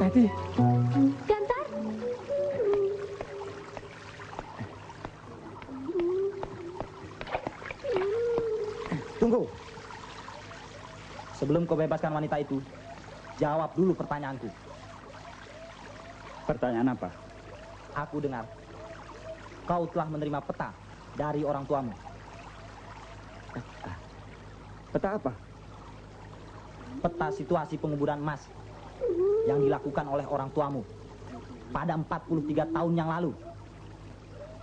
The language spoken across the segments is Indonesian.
Teti. Gantar. Tunggu. Sebelum kau bebaskan wanita itu, jawab dulu pertanyaanku. Pertanyaan apa? Aku dengar kau telah menerima peta dari orang tuamu. Peta? Peta apa? Peta situasi penguburan emas yang dilakukan oleh orang tuamu pada 43 tahun yang lalu.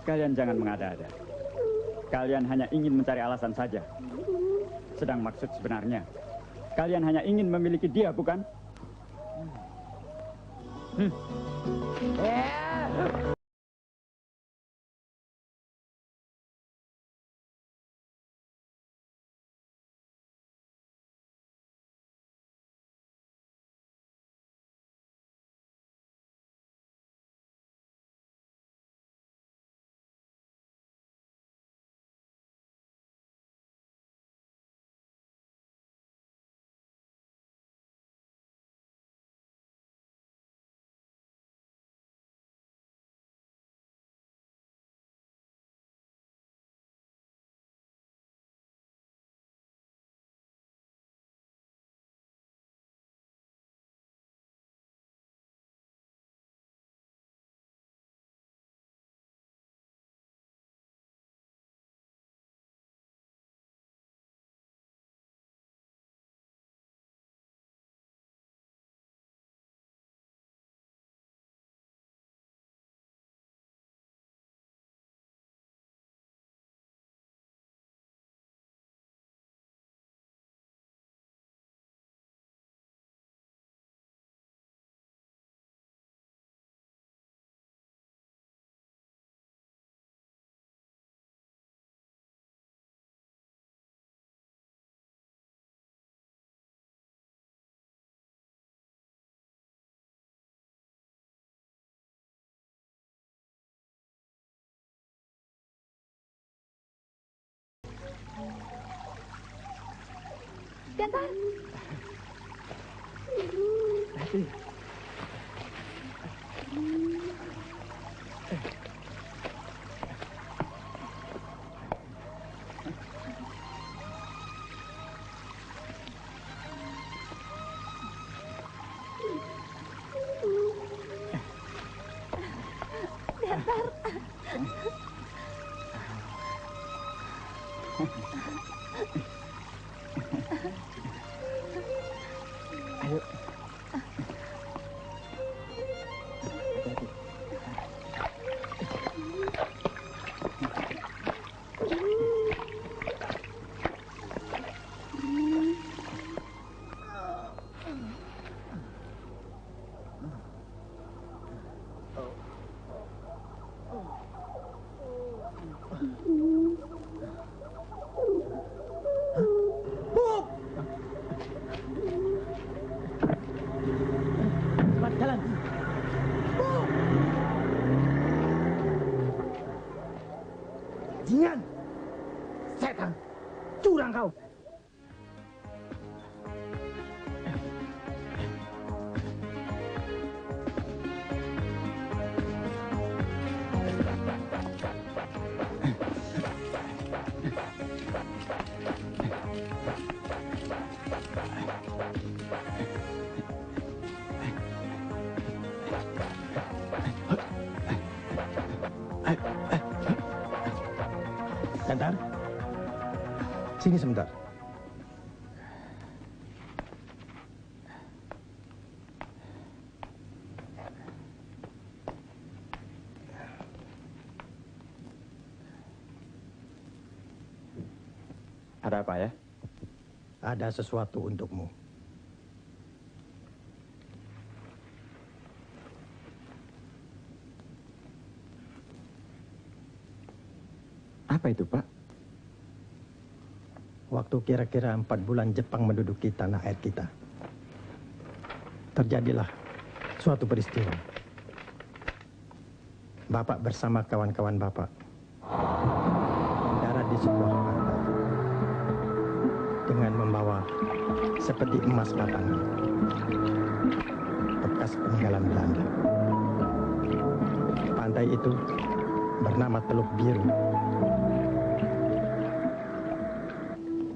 Kalian jangan mengada-ada. Kalian hanya ingin mencari alasan saja. Sedang maksud sebenarnya, kalian hanya ingin memiliki dia, bukan? Gantar. Teti. Ayo. Hati-hati. Sini sebentar. Ada apa ya? Ada sesuatu untukmu. Apa itu, Pak? Waktu kira-kira 4 bulan Jepang menduduki tanah air kita, terjadilah suatu peristiwa. Bapak bersama kawan-kawan Bapak mendarat di sebuah pantai dengan membawa seperti emas batangan, bekas peninggalan Belanda. Pantai itu bernama Teluk Biru.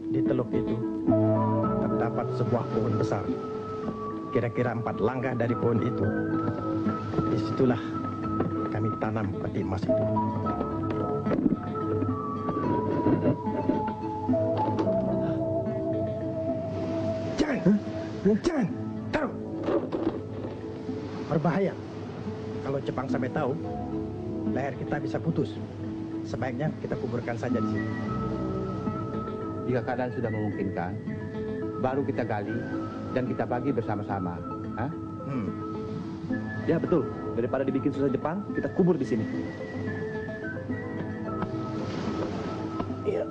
Di teluk itu terdapat sebuah pohon besar. Kira-kira 4 langkah dari pohon itu. Disitulah kami tanam peti emas itu. Jangan, taruh. Berbahaya. Kalau Jepang sampai tahu, leher kita bisa putus. Sebaiknya kita kuburkan saja di sini. Jika keadaan sudah memungkinkan, baru kita gali dan kita bagi bersama-sama. Hah? Ya betul. Daripada dibikin susah Jepang, kita kubur di sini. Iya.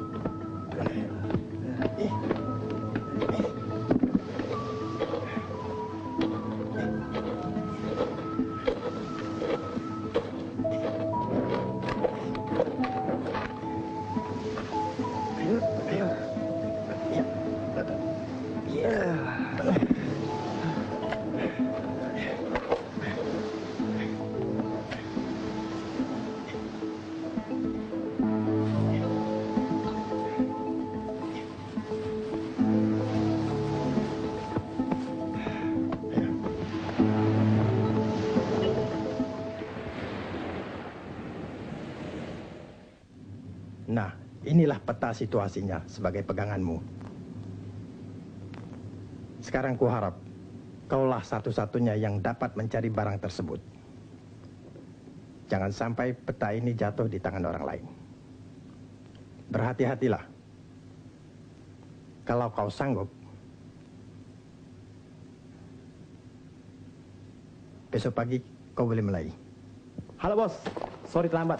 Nah, inilah peta situasinya sebagai peganganmu. Sekarang kuharap kaulah satu-satunya yang dapat mencari barang tersebut. Jangan sampai peta ini jatuh di tangan orang lain. Berhati-hatilah. Kalau kau sanggup, besok pagi kau boleh mulai. Halo bos, sorry terlambat.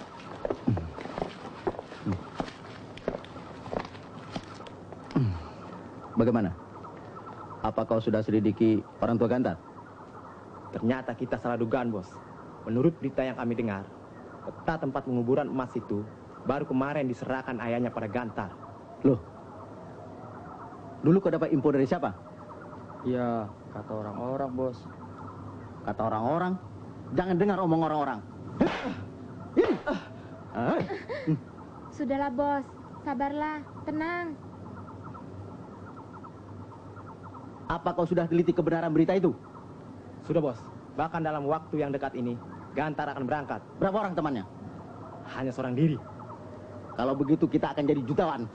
Bagaimana? Apa kau sudah selidiki orang tua Gantar? Ternyata kita salah dugaan bos. Menurut berita yang kami dengar, peta tempat penguburan emas itu baru kemarin diserahkan ayahnya pada Gantar. Loh, dulu kau dapat info dari siapa? Ya, kata orang-orang, bos. Kata orang-orang? Jangan dengar omong orang-orang. Sudahlah, bos. Sabarlah, tenang. Apa kau sudah teliti kebenaran berita itu? Sudah bos, bahkan dalam waktu yang dekat ini, Gantar akan berangkat. Berapa orang temannya? Hanya seorang diri. Kalau begitu kita akan jadi jutawan.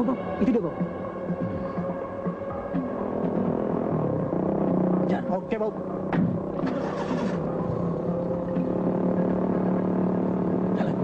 Bob, itu dia, Bob. Jangan. Oke, Bob. Jalan.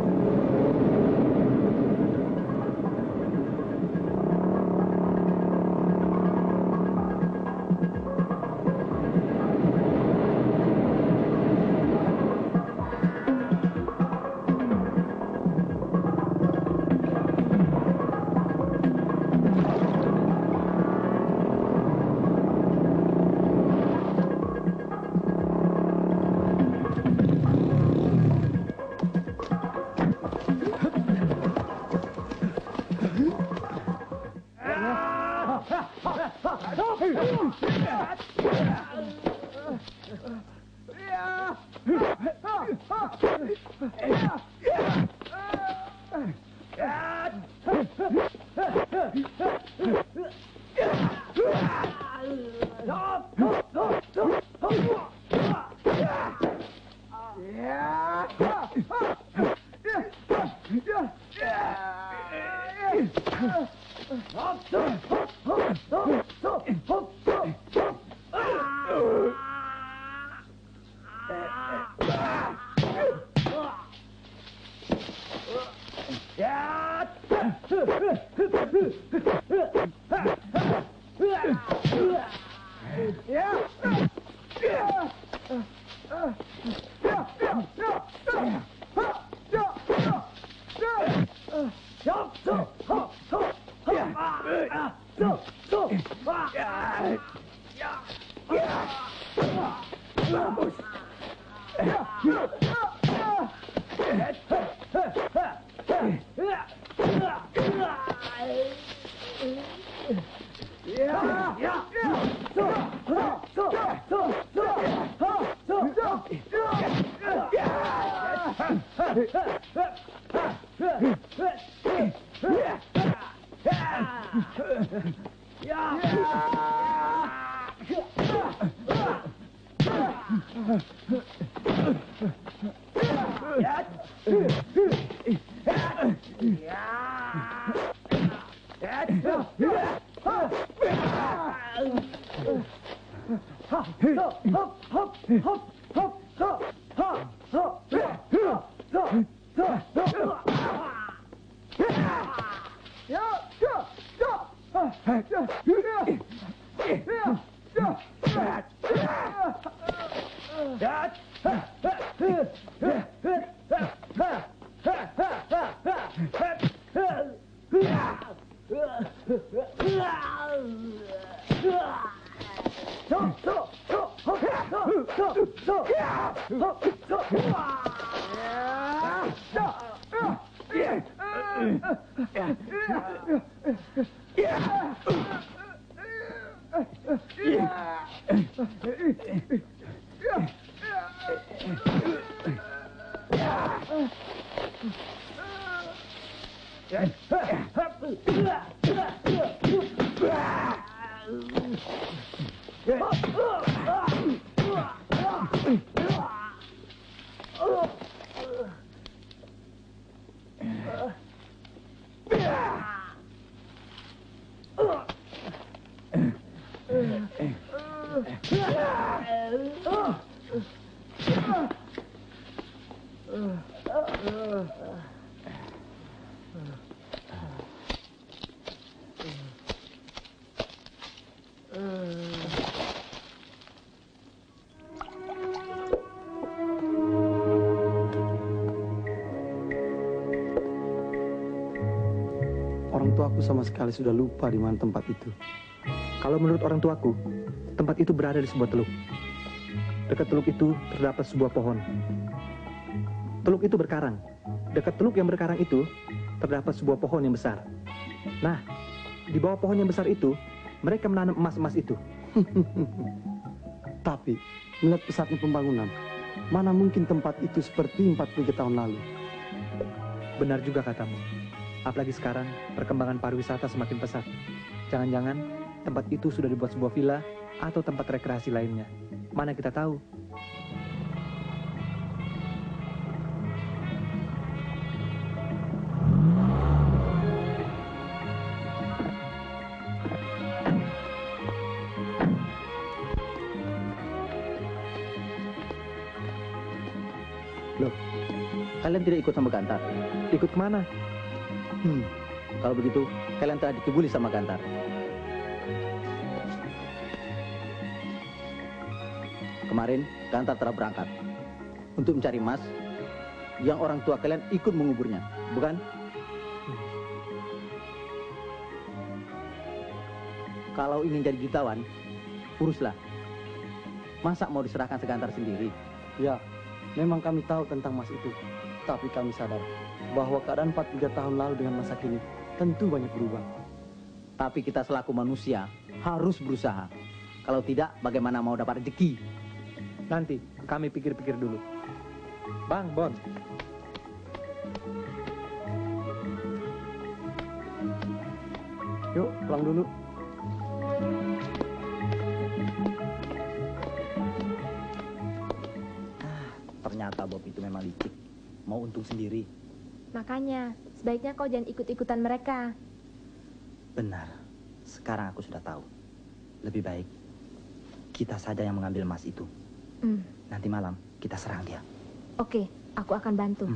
Orang tuaku sama sekali sudah lupa di mana tempat itu. Kalau menurut orang tuaku, tempat itu berada di sebuah teluk. Dekat teluk itu terdapat sebuah pohon. Teluk itu berkarang. Dekat teluk yang berkarang itu terdapat sebuah pohon yang besar. Nah, di bawah pohon yang besar itu, mereka menanam emas-emas itu. Tapi, melihat pesatnya pembangunan, mana mungkin tempat itu seperti 43 tahun lalu. Benar juga katamu. Apalagi sekarang, perkembangan pariwisata semakin pesat. Jangan-jangan tempat itu sudah dibuat sebuah villa atau tempat rekreasi lainnya. Mana kita tahu? Loh, kalian tidak ikut sama Gantar? Ikut kemana? Kalau begitu, kalian telah dikebuli sama Gantar. Kemarin, Gantar telah berangkat untuk mencari emas yang orang tua kalian ikut menguburnya, bukan? Kalau ingin jadi jutawan, uruslah. Masa mau diserahkan segantar sendiri? Ya, memang kami tahu tentang emas itu. Tapi kami sadar bahwa keadaan 43 tahun lalu dengan masa kini tentu banyak berubah. Tapi kita selaku manusia harus berusaha. Kalau tidak, bagaimana mau dapat rezeki? Nanti kami pikir-pikir dulu. Bang, Bon. Yuk, pulang dulu. Ternyata Bob itu memang licik. Mau untung sendiri. Makanya, sebaiknya kau jangan ikut-ikutan mereka. Benar. Sekarang aku sudah tahu. Lebih baik kita saja yang mengambil emas itu. Nanti malam kita serang dia. Oke, aku akan bantu.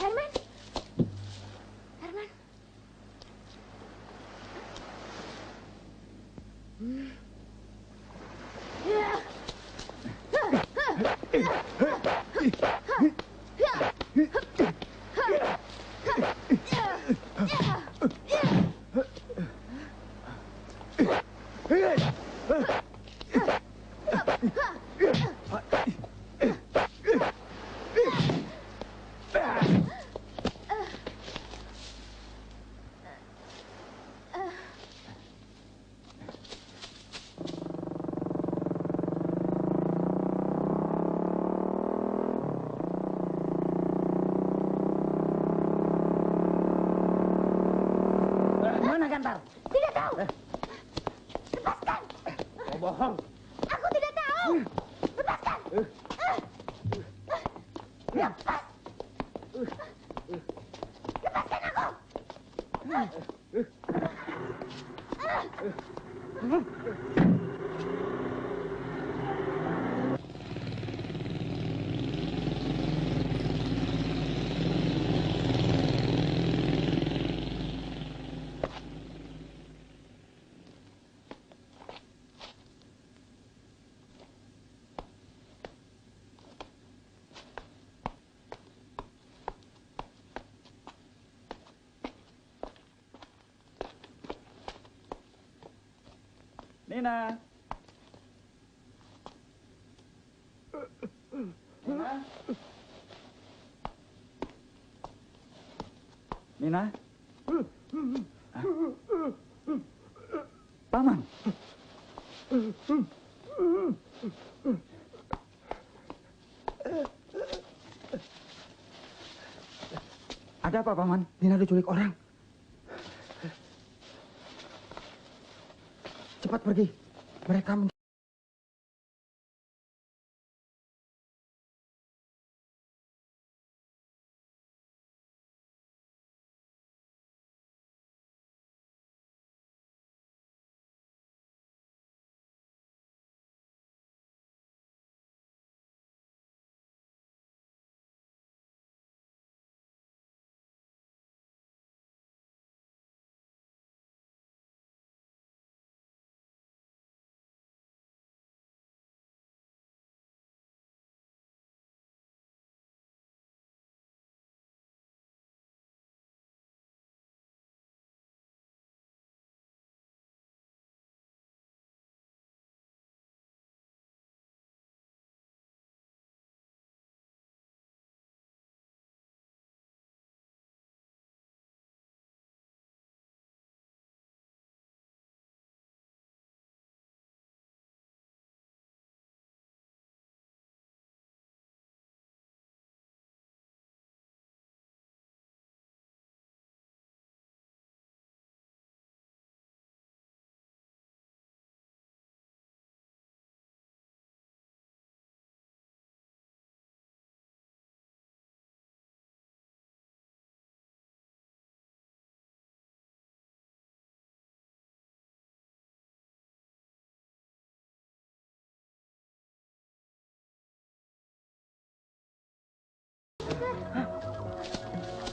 Herman. mana Gantar? Tidak tahu. Lepaskan. Kau bohong. Aku tidak tahu. Lepaskan. Lepas. Lepaskan aku. Nina. Nina. Hah? Paman. Ada apa, Paman? Nina diculik orang. Cepat pergi. Mereka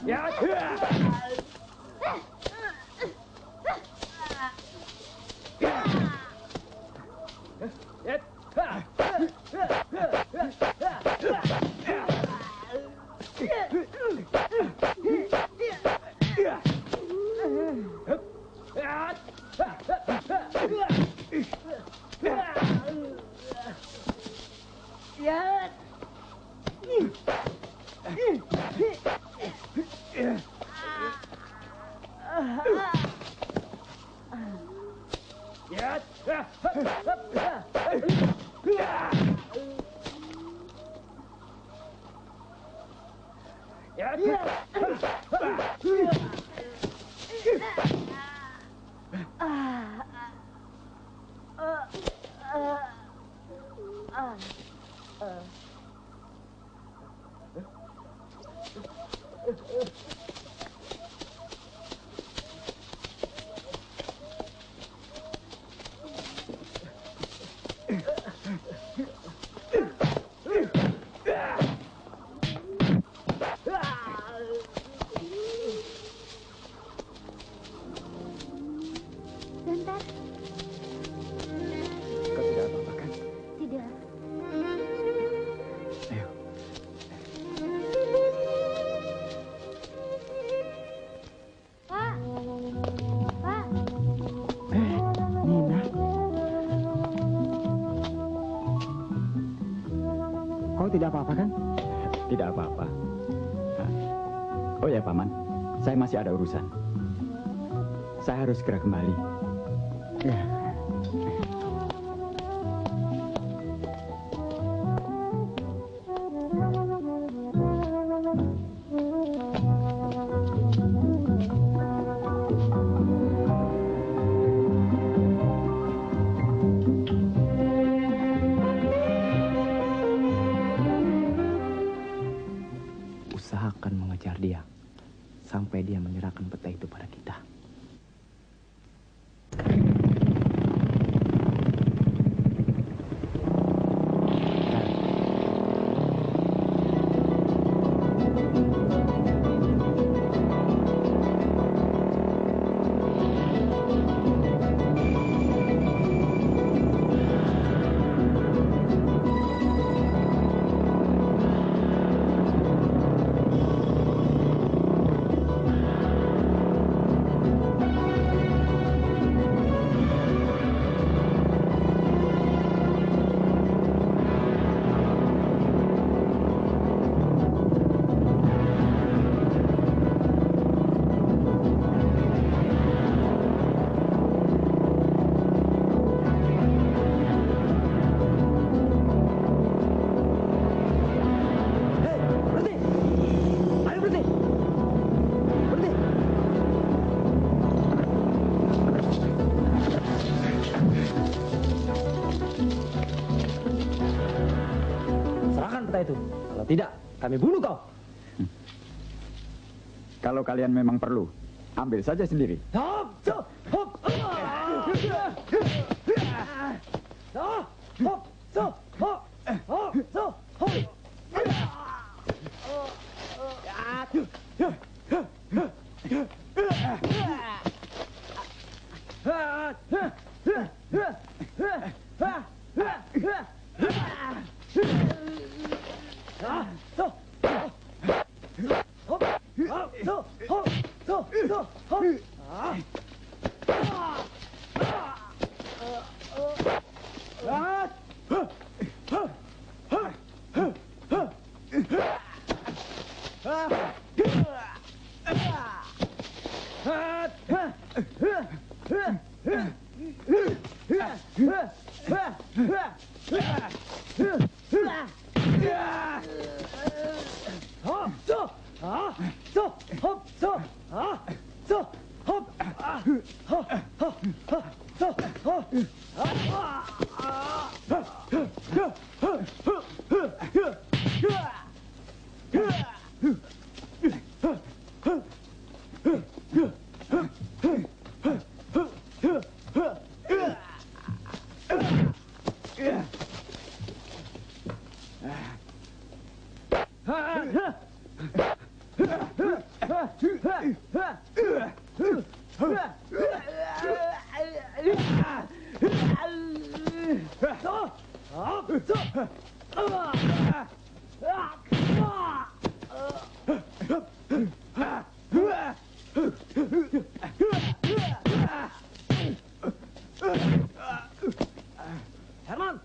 Ya. Gantar. Kau tidak apa-apa kan? Tidak. Ayo. Pak. Pak. Nina. Kau tidak apa-apa kan? Tidak apa-apa. Hah? Oh ya, Paman. Saya masih ada urusan. Saya harus segera kembali. Ya. dia menyerahkan peta itu pada kita. Itu. Kalau tidak, kami bunuh kau. Kalau kalian memang perlu, ambil saja sendiri. Hop, hop, hop, hop, Herman.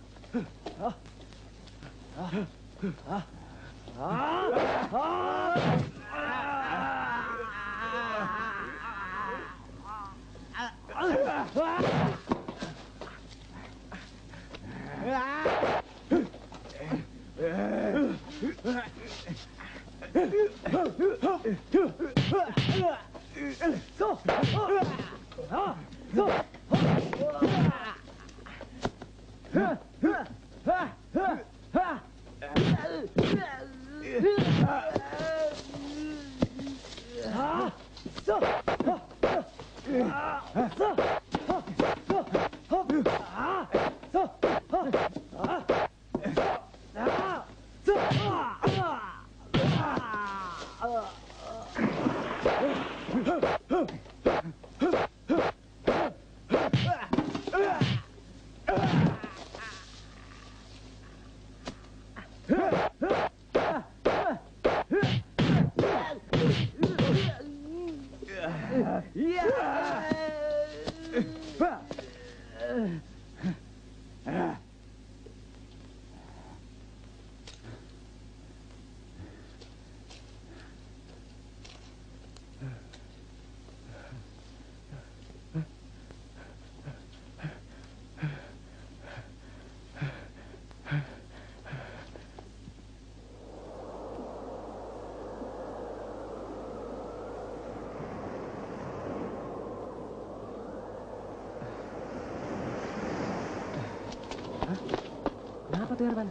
Kenapa tuh, Herman?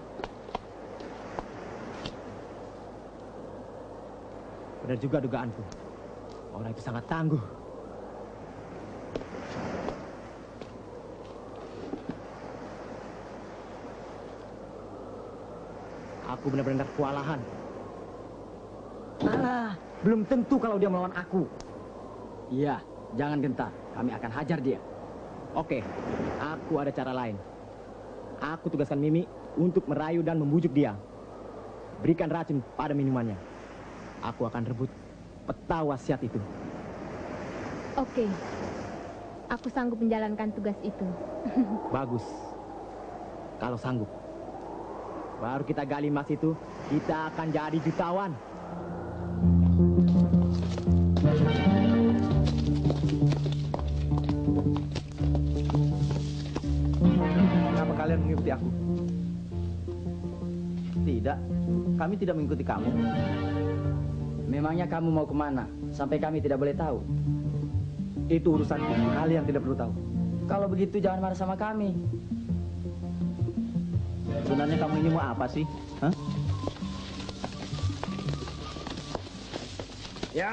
Benar juga dugaanku. Orang itu sangat tangguh. Aku benar-benar kewalahan. Belum tentu kalau dia melawan aku. Iya, jangan gentar. Kami akan hajar dia. Oke, aku ada cara lain. Aku tugaskan Mimi untuk merayu dan membujuk dia. Berikan racun pada minumannya. Aku akan rebut peta wasiat itu. Oke, aku sanggup menjalankan tugas itu. Bagus. Kalau sanggup, baru kita gali emas itu, kita akan jadi jutawan. Kenapa kalian mengikuti aku? Tidak, kami tidak mengikuti kamu. Memangnya kamu mau kemana? Sampai kami tidak boleh tahu. Itu urusan kalian tidak perlu tahu. Kalau begitu jangan marah sama kami. Sebenarnya kamu ini mau apa sih? Hah? Ya.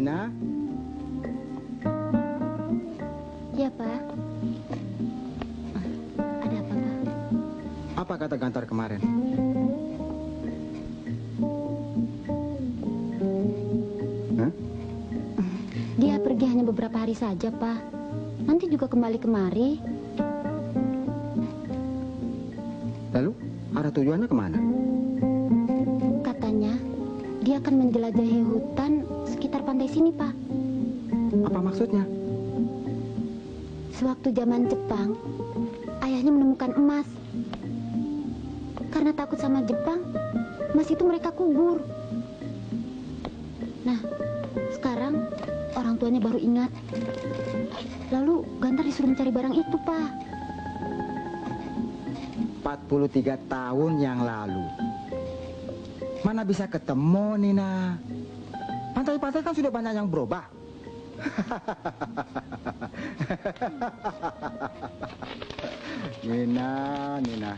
Nina? Ya, Pak. Ada apa, Pak? Apa kata Gantar kemarin? Hah? Dia pergi hanya beberapa hari saja, Pak. Nanti juga kembali kemari. Lalu, arah tujuannya kemana? Katanya, dia akan menjelajahi hutan sekitar pantai sini, Pak. Apa maksudnya? Sewaktu zaman Jepang, ayahnya menemukan emas. Karena takut sama Jepang, emas itu mereka kubur. Nah, sekarang orang tuanya baru ingat. Lalu Gantar disuruh mencari barang itu, Pak. 43 tahun yang lalu. Mana bisa ketemu, Nina? Pantai-pantai kan sudah banyak yang berubah. Nina.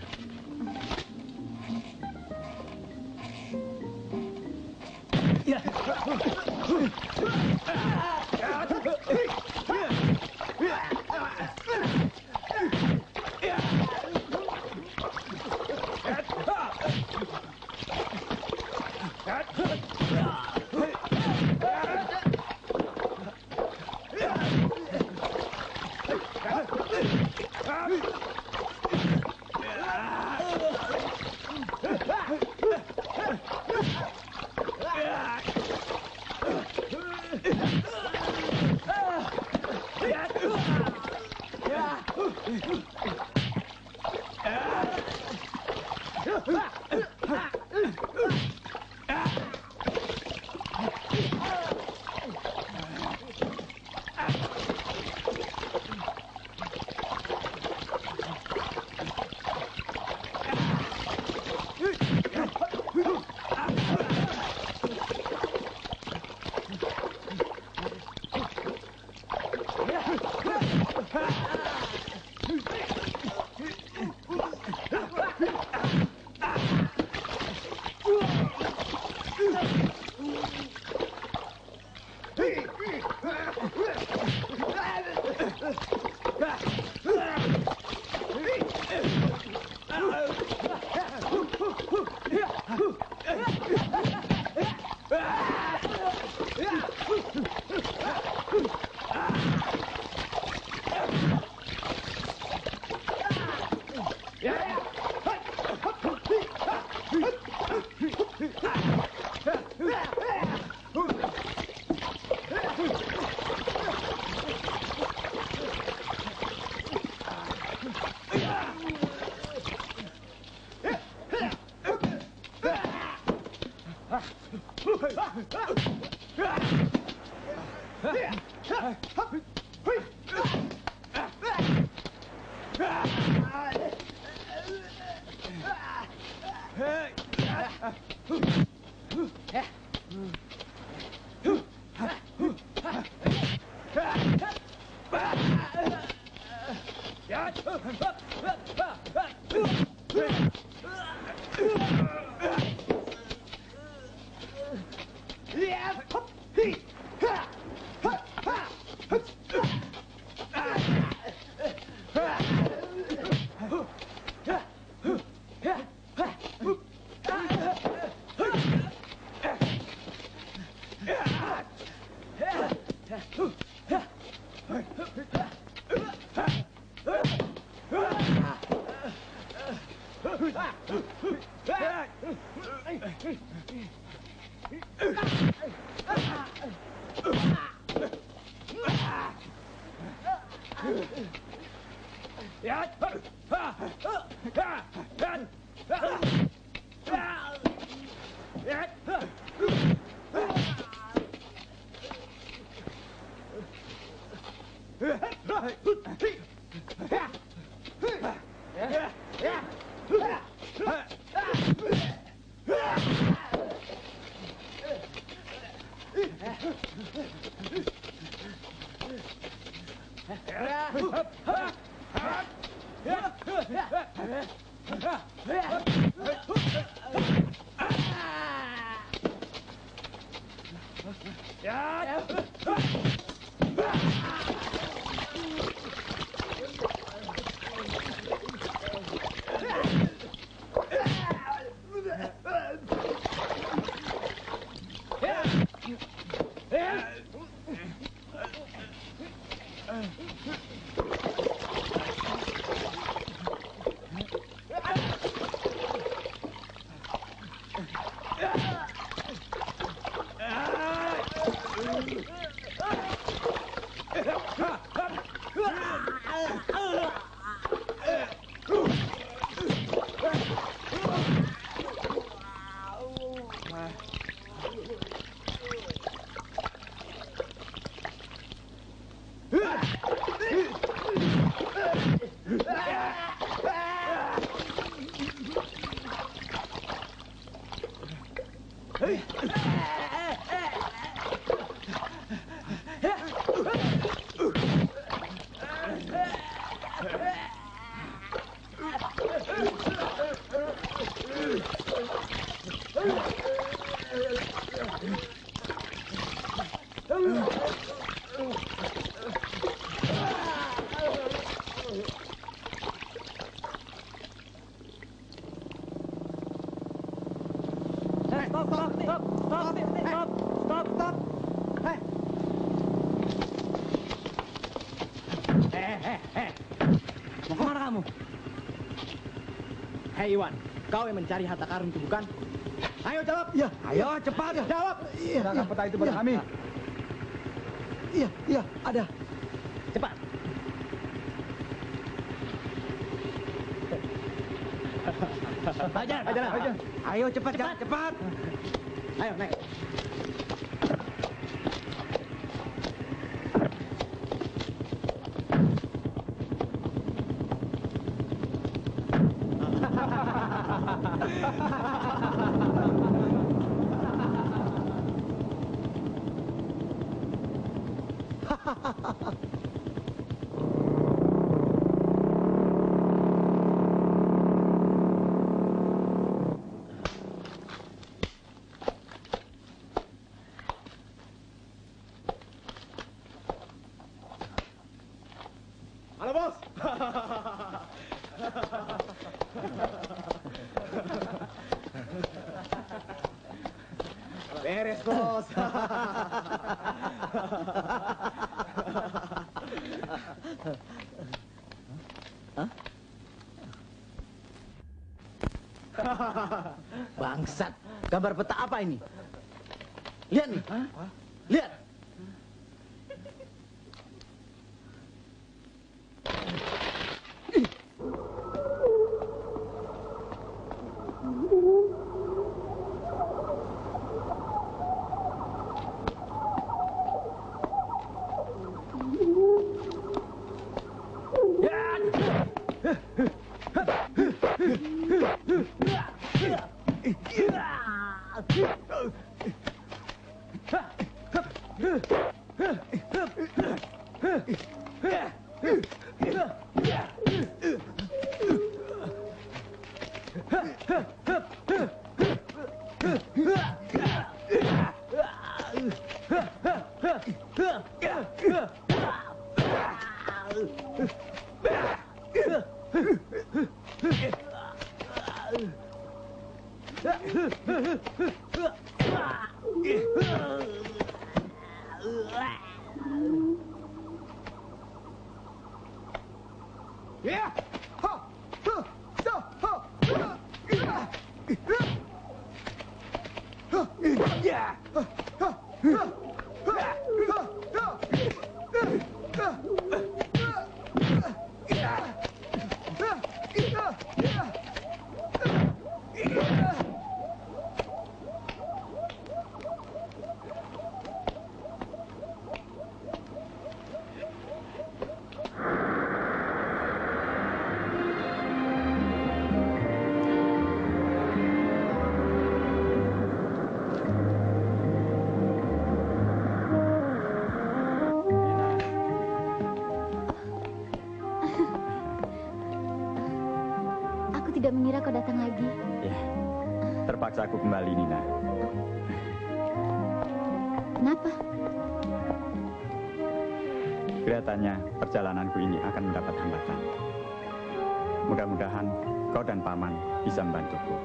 Mau kemana kamu? Hei Iwan, kau yang mencari harta karun itu bukan? Ayo jawab. Iya. Ayo cepat jawab. Serahkan peta itu pada kami. Iya, ada. Cepat. Ajar. Ayo cepat. Ayo naik. Halo bos. Beres bos. Bangsat, gambar peta apa ini? Lihat nih. Lihat. tidak mengira kau datang lagi. Ya, terpaksa aku kembali, Nina. Kenapa? Kelihatannya perjalananku ini akan mendapat hambatan. Mudah-mudahan kau dan Paman bisa membantuku.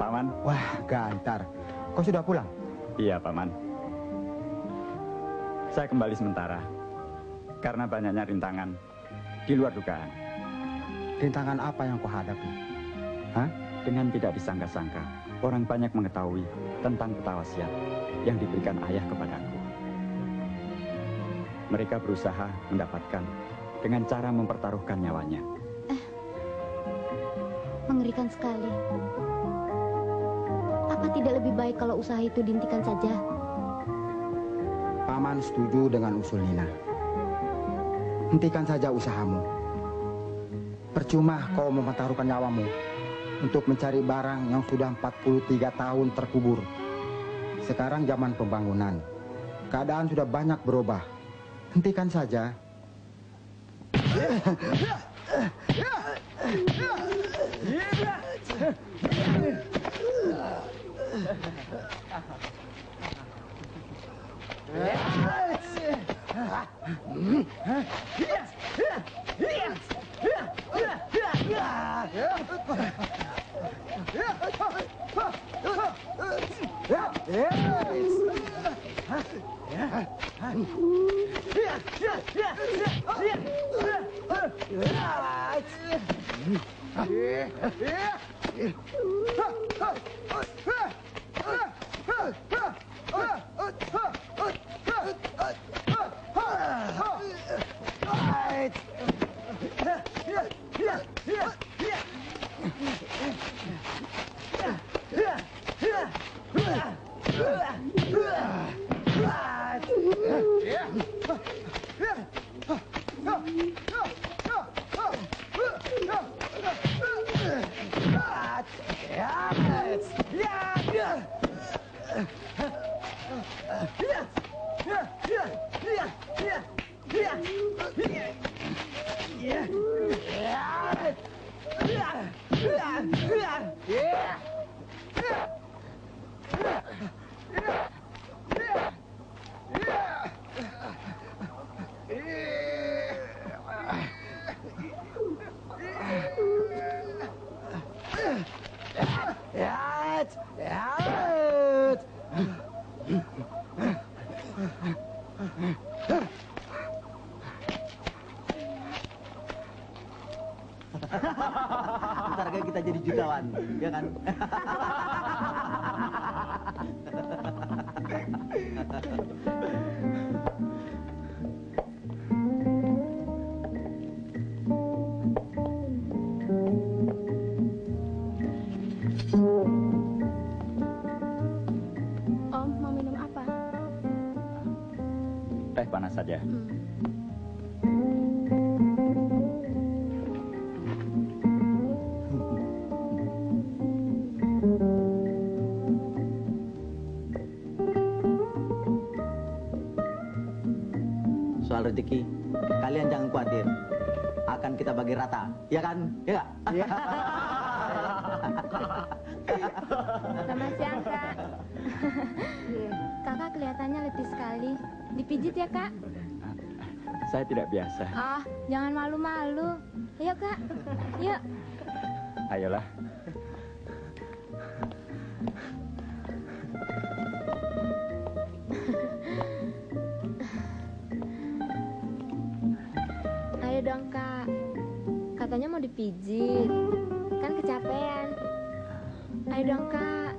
Paman? Wah, Gantar. Kau sudah pulang? Iya, Paman. Saya kembali sementara karena banyaknya rintangan di luar dugaan. Rintangan apa yang kau hadapi? Hah? Dengan tidak disangka-sangka, orang banyak mengetahui tentang peta wasiat yang diberikan ayah kepadaku. Mereka berusaha mendapatkan dengan cara mempertaruhkan nyawanya. Mengerikan sekali. Apa tidak lebih baik kalau usaha itu dihentikan saja? Paman setuju dengan usul Nina. Hentikan saja usahamu. Percuma kau mempertaruhkan nyawamu untuk mencari barang yang sudah 43 tahun terkubur. Sekarang zaman pembangunan. Keadaan sudah banyak berubah. Hentikan saja. Ntar kan kita jadi jutawan, ya kan? Om, mau minum apa? Teh panas saja. Soal rezeki, kalian jangan khawatir. Akan kita bagi rata, ya kan? Ya nggak? Selamat siang, Kak. Kakak kelihatannya letih sekali. Dipijit ya, Kak? Saya tidak biasa. Ah, jangan malu-malu. Ayo, Kak. Yuk. Ayolah. Ayo dong, Kak. Katanya mau dipijit. Kan kecapean. Ayo dong, Kak.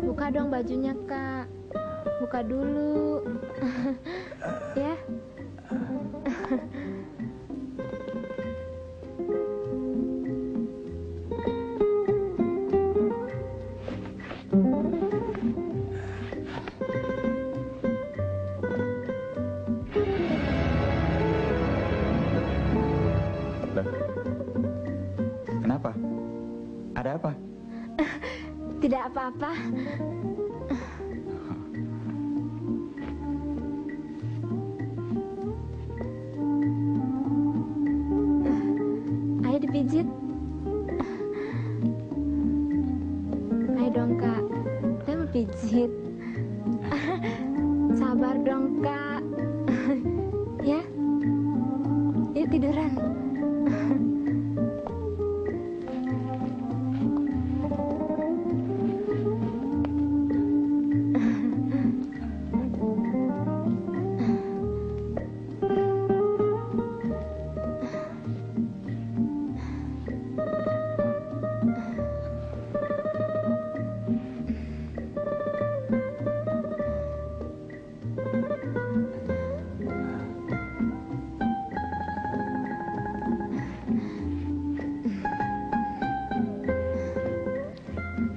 Buka dong bajunya, Kak. Buka dulu. Ya. Kenapa? Ada apa? Tidak apa-apa. pijit. Sabar dong, Kak. Ya, yuk tiduran.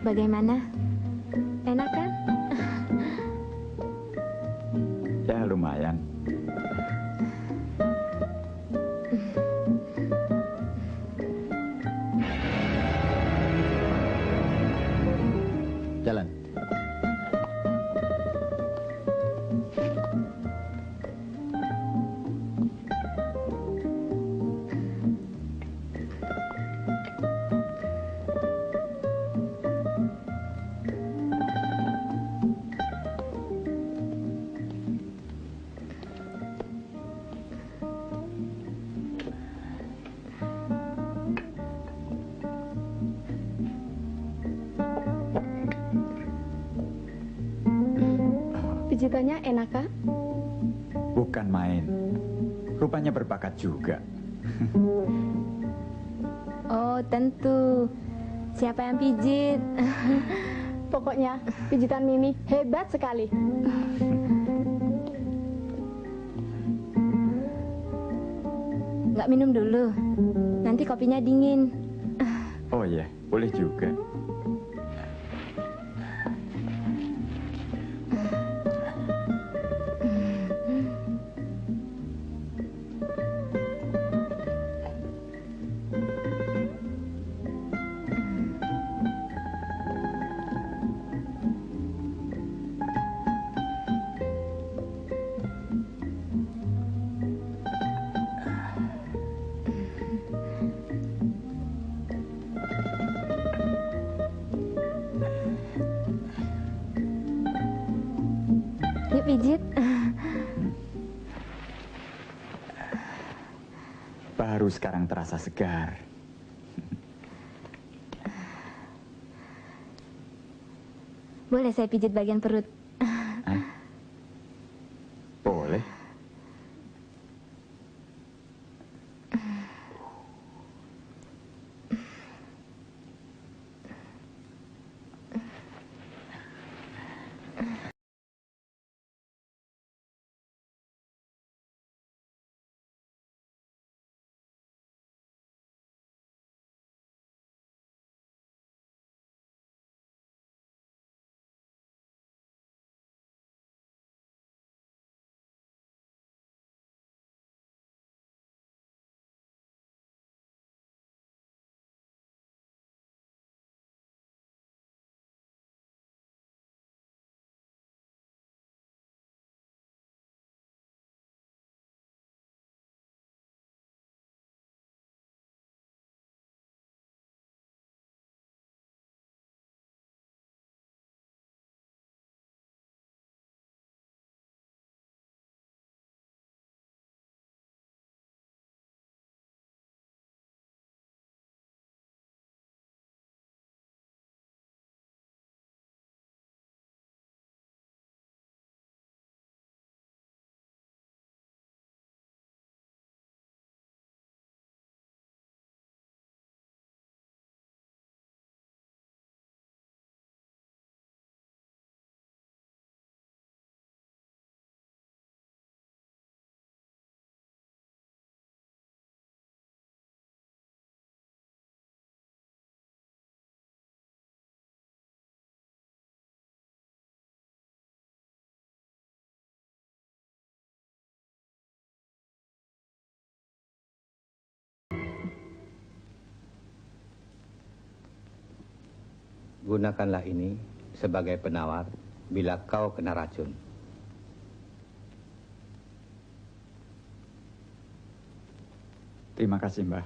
Bagaimana? Enak kan? Ya, lumayan. Jalan. Pijitannya enak, Kak? Bukan main. Rupanya berbakat juga. Oh, tentu. Siapa yang pijit? Pokoknya pijitan Mimi hebat sekali. Nggak minum dulu. Nanti kopinya dingin. Oh iya, boleh juga. Yuk pijit. Baru sekarang terasa segar. Boleh saya pijit bagian perut? Hah? Boleh. Gunakanlah ini sebagai penawar bila kau kena racun. Terima kasih, Mbah.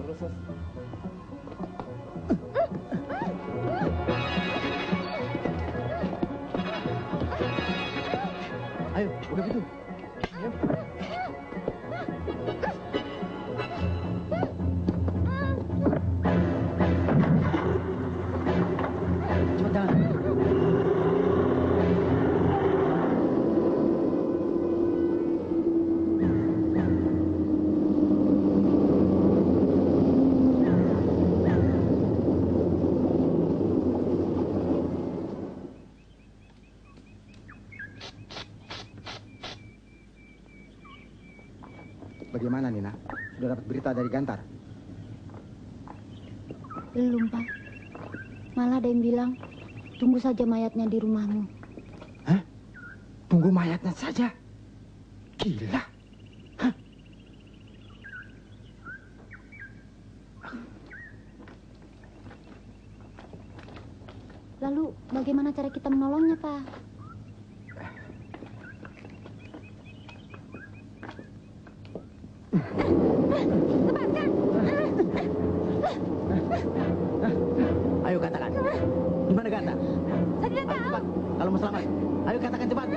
Terus. Ayo, buka pintu. Ayo. Cepat jalan. Bagaimana, Nina? Sudah dapat berita dari Gantar? Belum, Pak. Malah ada yang bilang, tunggu saja mayatnya di rumahmu. Hah? Tunggu mayatnya saja? Gila. Hah? Lalu bagaimana cara kita menolongnya, Pak? Ayo katakan, di mana Ganta? Saya tidak tahu. Cepat, kalau mau selamat. Ayo katakan cepat.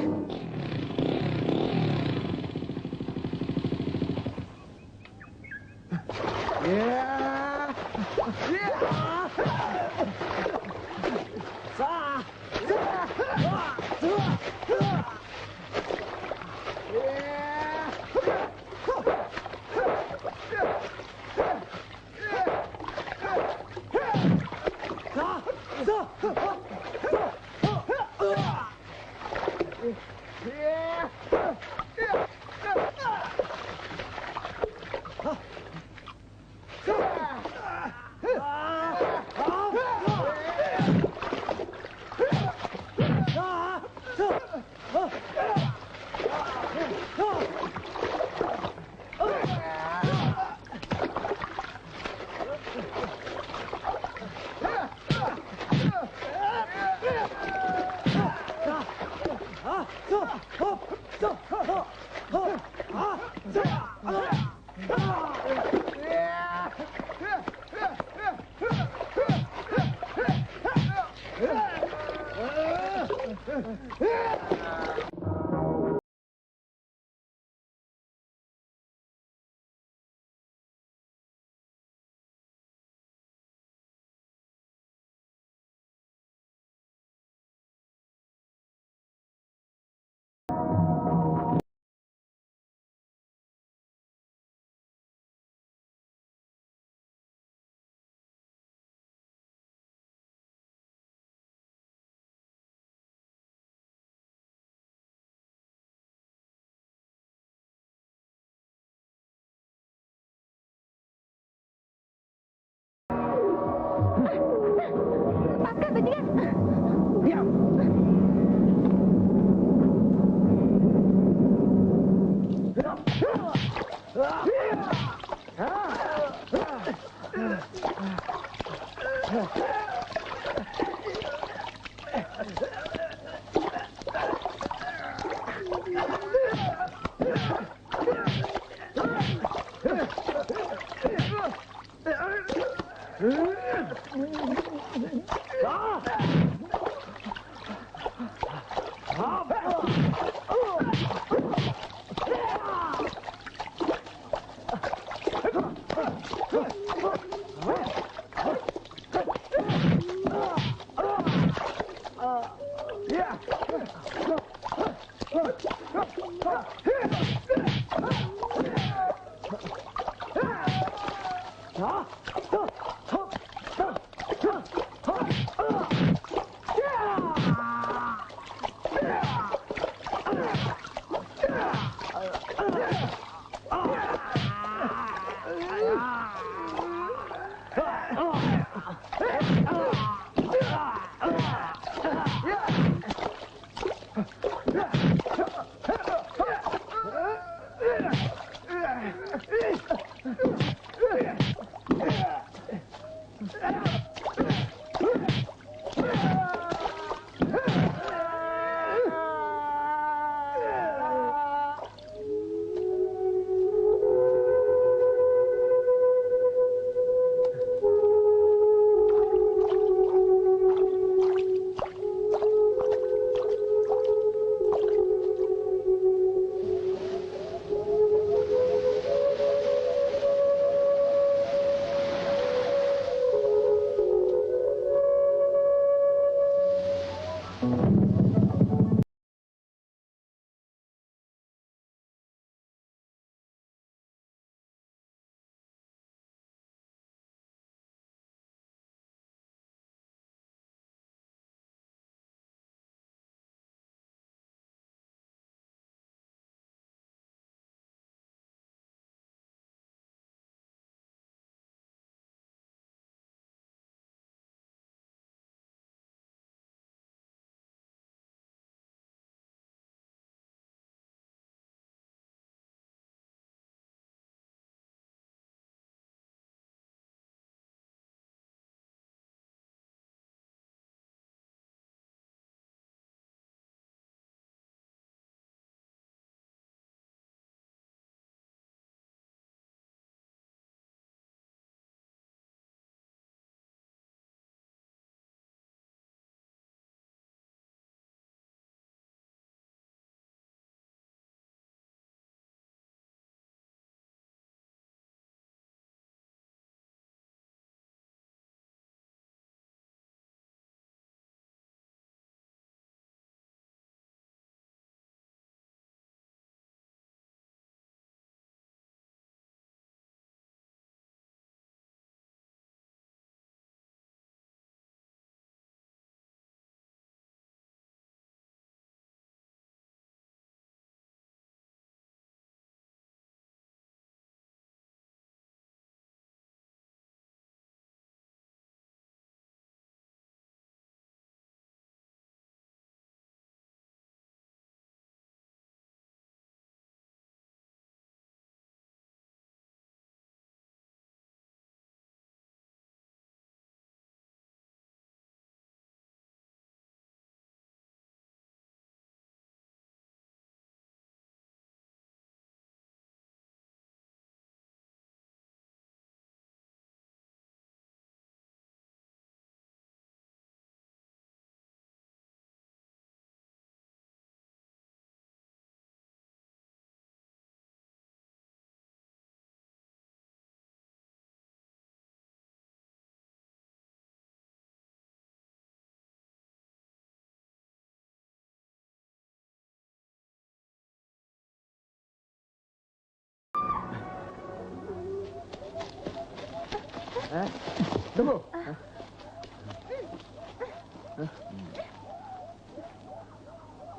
Tunggu.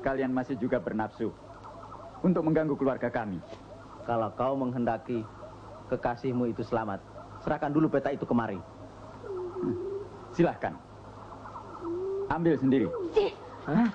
Kalian masih juga bernafsu untuk mengganggu keluarga kami. Kalau kau menghendaki kekasihmu itu selamat, serahkan dulu peta itu kemari. Silahkan. Ambil sendiri. Hah?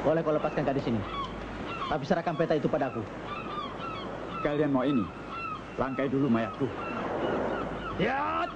Boleh kau lepaskan gadis ini. Tapi serahkan peta itu padaku. Kalian mau ini? Langkai dulu mayatku. Ya!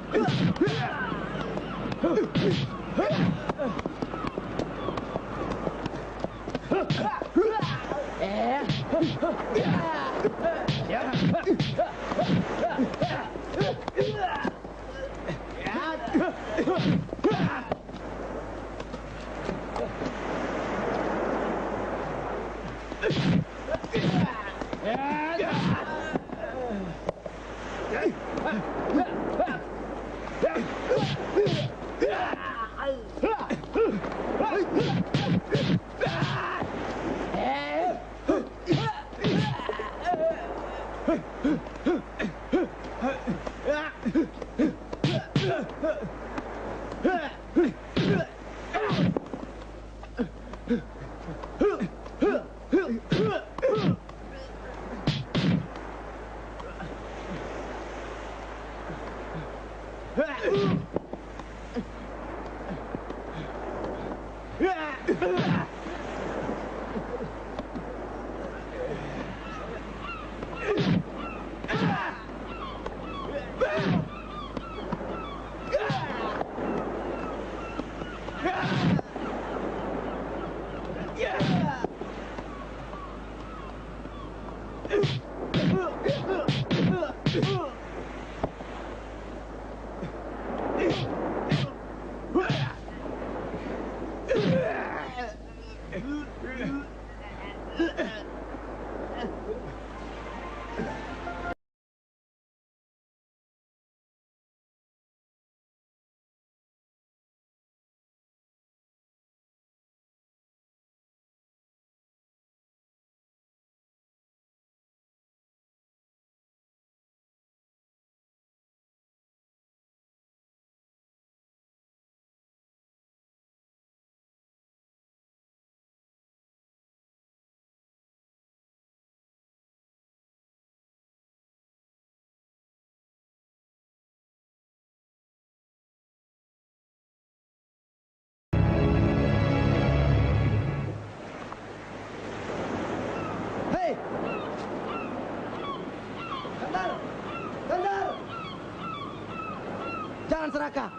Jangan serakah.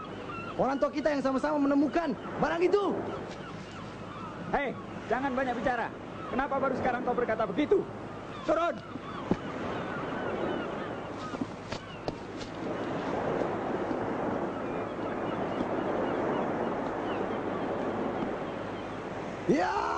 Orang tua kita yang sama-sama menemukan barang itu. Hei, jangan banyak bicara. Kenapa baru sekarang kau berkata begitu? Turun! Ya!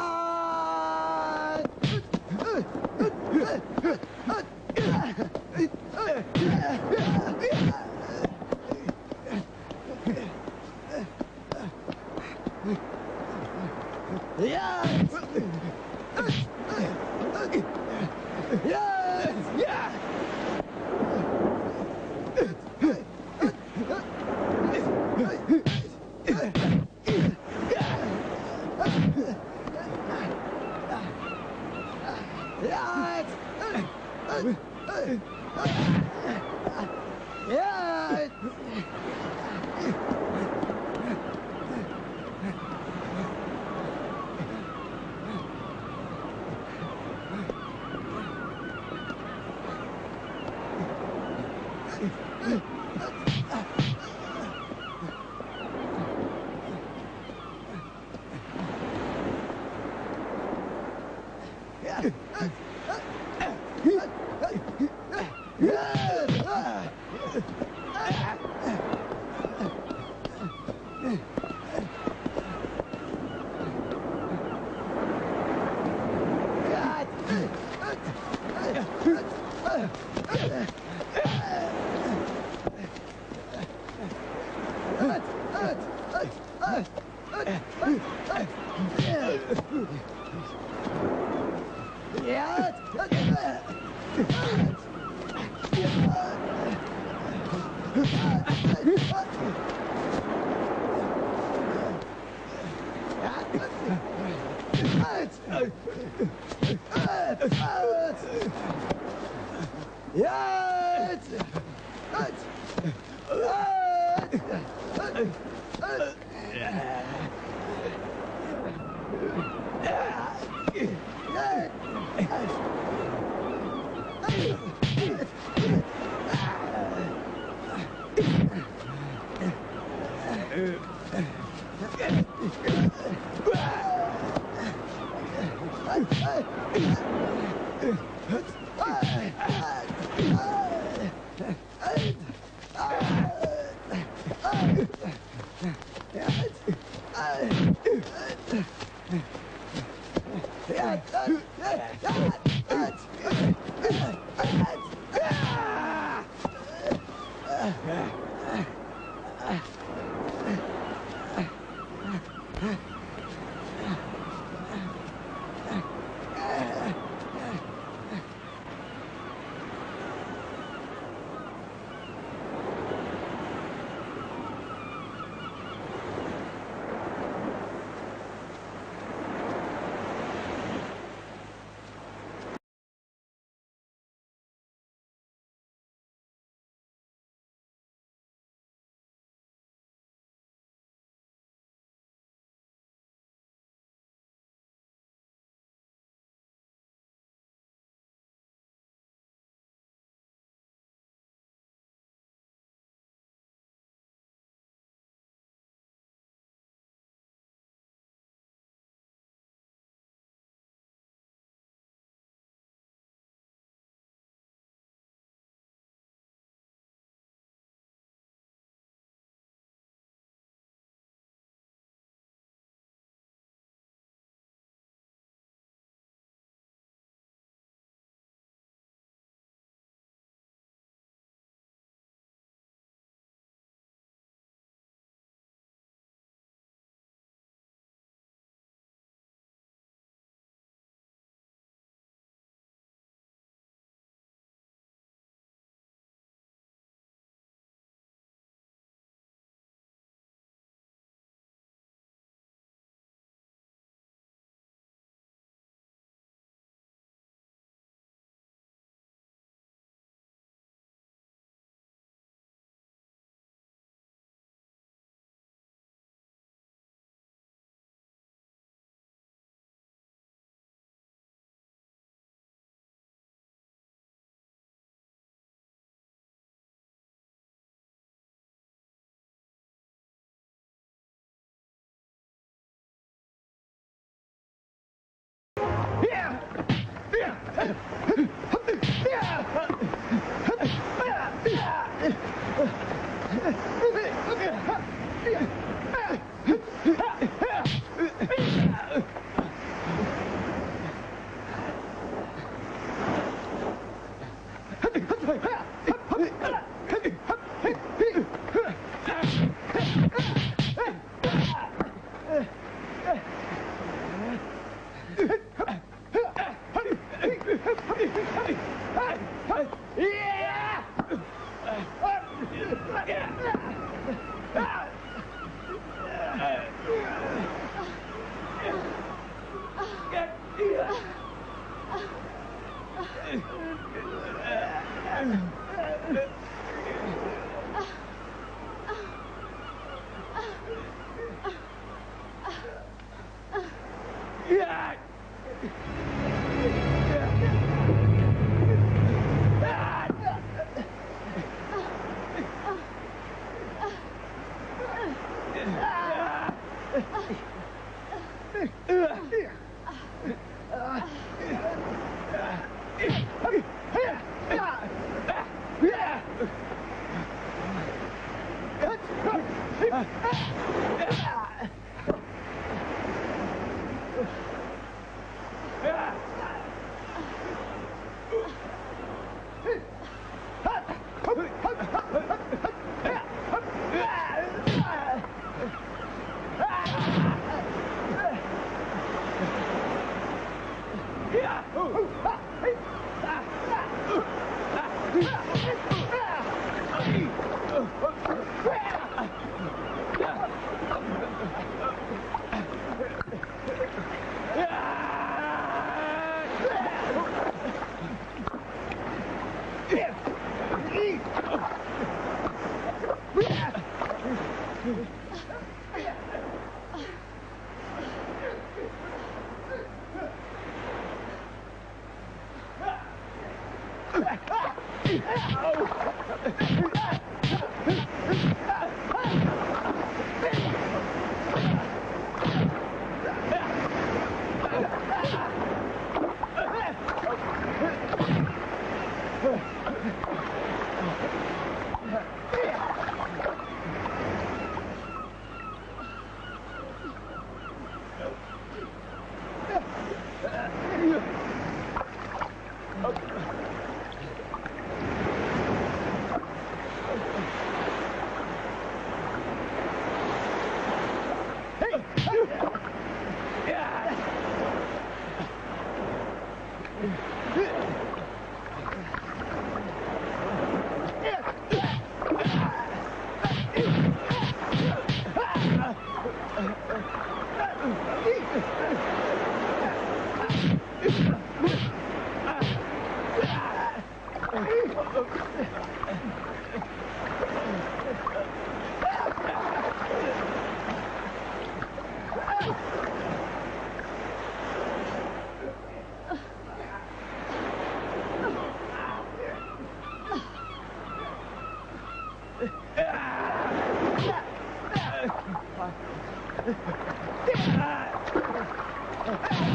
Ha ha ha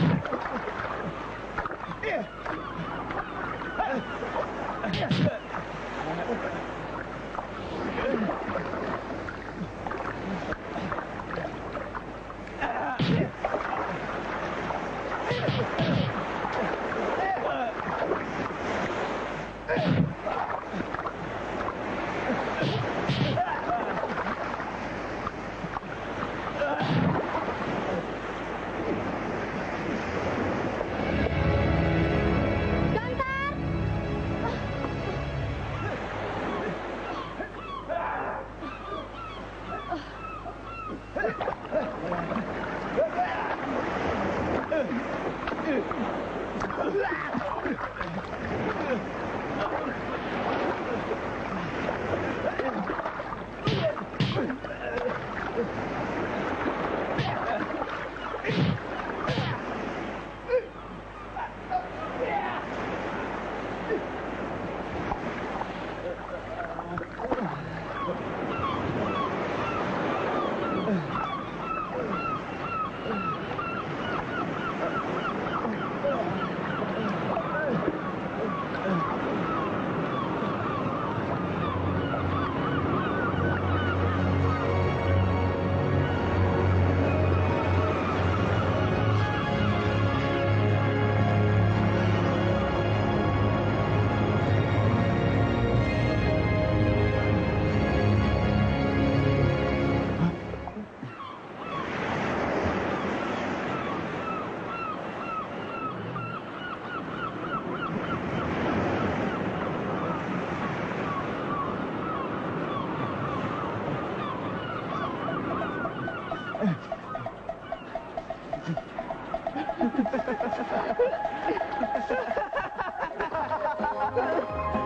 ha!